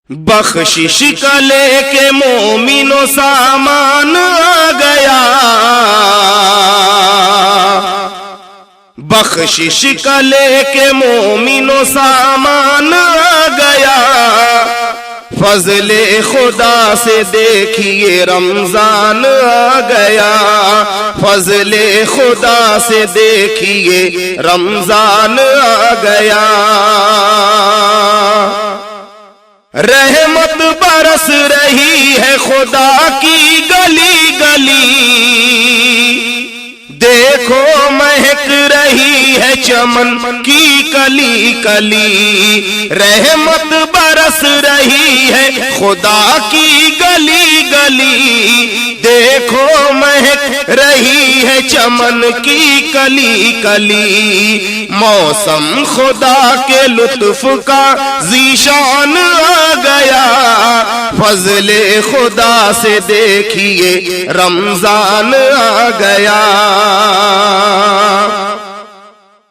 بخشش کا لے کے مومنوں سامان آ گیا، بخشش کا لے کے مومنوں سامان آ گیا، فضل خدا سے دیکھیے رمضان آ گیا، فضل خدا سے دیکھیے رمضان آ گیا، رحمت برس رہی ہے خدا کی گلی گلی، دیکھو مہک رہی ہے چمن کی کلی کلی، رحمت برس رہی ہے خدا کی گلی گلی، دیکھو مہک رہی ہے چمن کی کلی کلی، موسم خدا کے لطف کا ذیشان آ گیا، فضل خدا سے دیکھیے رمضان آ گیا،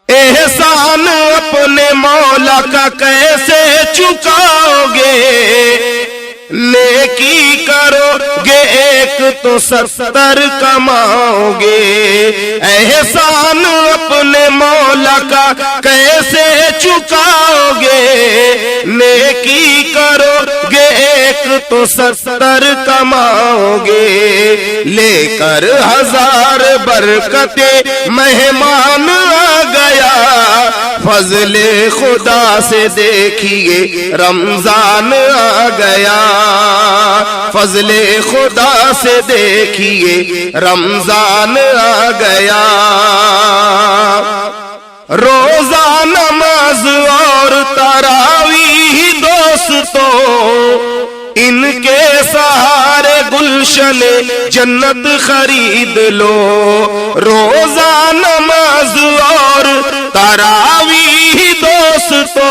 احسان اپنے مولا کا کیسے چکاؤ گے، نیکی کرو گے ایک تو 70 کماؤ گے، احسان اپنے مولا کا کیسے چکاؤ گے، نیکی کرو گے ایک تو 70 کماؤ گے، لے کر 1000 برکتیں مہمان آ گیا، فضل خدا سے دیکھیے رمضان آ گیا، فضل خدا سے دیکھیے رمضان آ گیا، روزہ نماز اور تراویح دوستو ان کے سہارے گلشن جنت خرید لو، روزہ نماز اور تراویح دوستو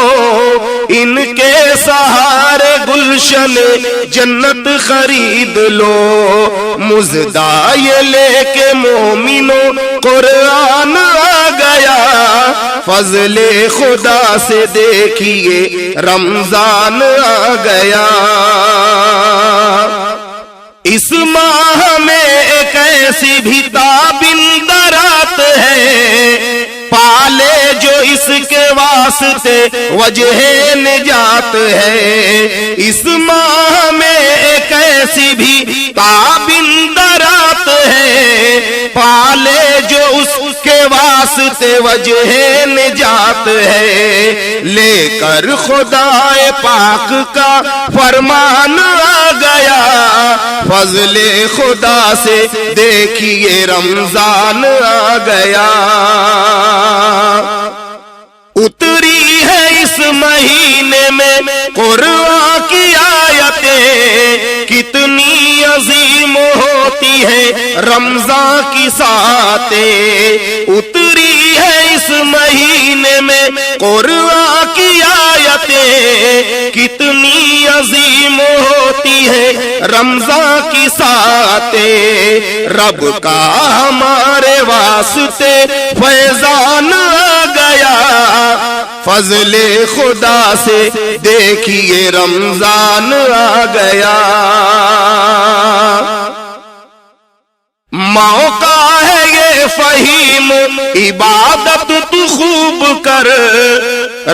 ان کے سہارے گلشن جنت خرید لو، مزدہ یہ لے کے مومنوں قرآن آ گیا، فضل خدا سے دیکھیے رمضان آ گیا، اس ماہ میں ایک ایسی بھی تابند رات ہے، پالے جو اس کے واسطے وجہ نجات ہے، اس ماہ میں ایک ایسی بھی تابند رات ہے، پالے جو اس کے واسطے وجہ نجات ہے، لے کر خدا پاک کا فرمان آ گیا، فضل خدا سے دیکھیے رمضان آ گیا، اتری ہے اس مہینے میں قرآن کی آیتیں، کتنی عظیم ہوتی ہے رمضان کی ساتیں، اتری ہے اس مہینے میں قرآن کی آیتیں، کتنی عظیم ہوتی ہے رمضان کی ساتیں، رب کا ہمارے واسطے فیضان آ گیا، فضل خدا سے دیکھیے رمضان آ گیا، موقع ہے یہ فہیم عبادت تو خوب کر،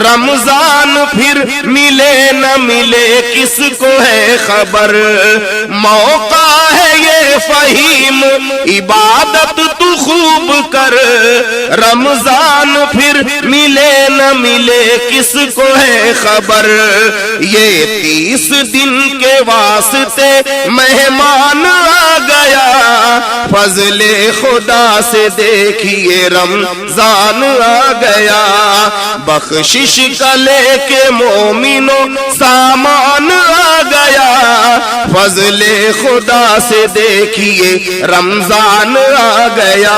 رمضان پھر ملے نہ ملے کس کو ہے خبر، موقع ہے یہ فہیم عبادت تو خوب کر، رمضان پھر ملے نہ ملے کس کو ہے خبر، یہ 30 دن کے واسطے مہمان آ گیا، فضل خدا سے دیکھیے رمضان آ گیا، بخشش کا لے کے مومنوں سامان آ گیا، فضل خدا سے دیکھیے رمضان آ گیا۔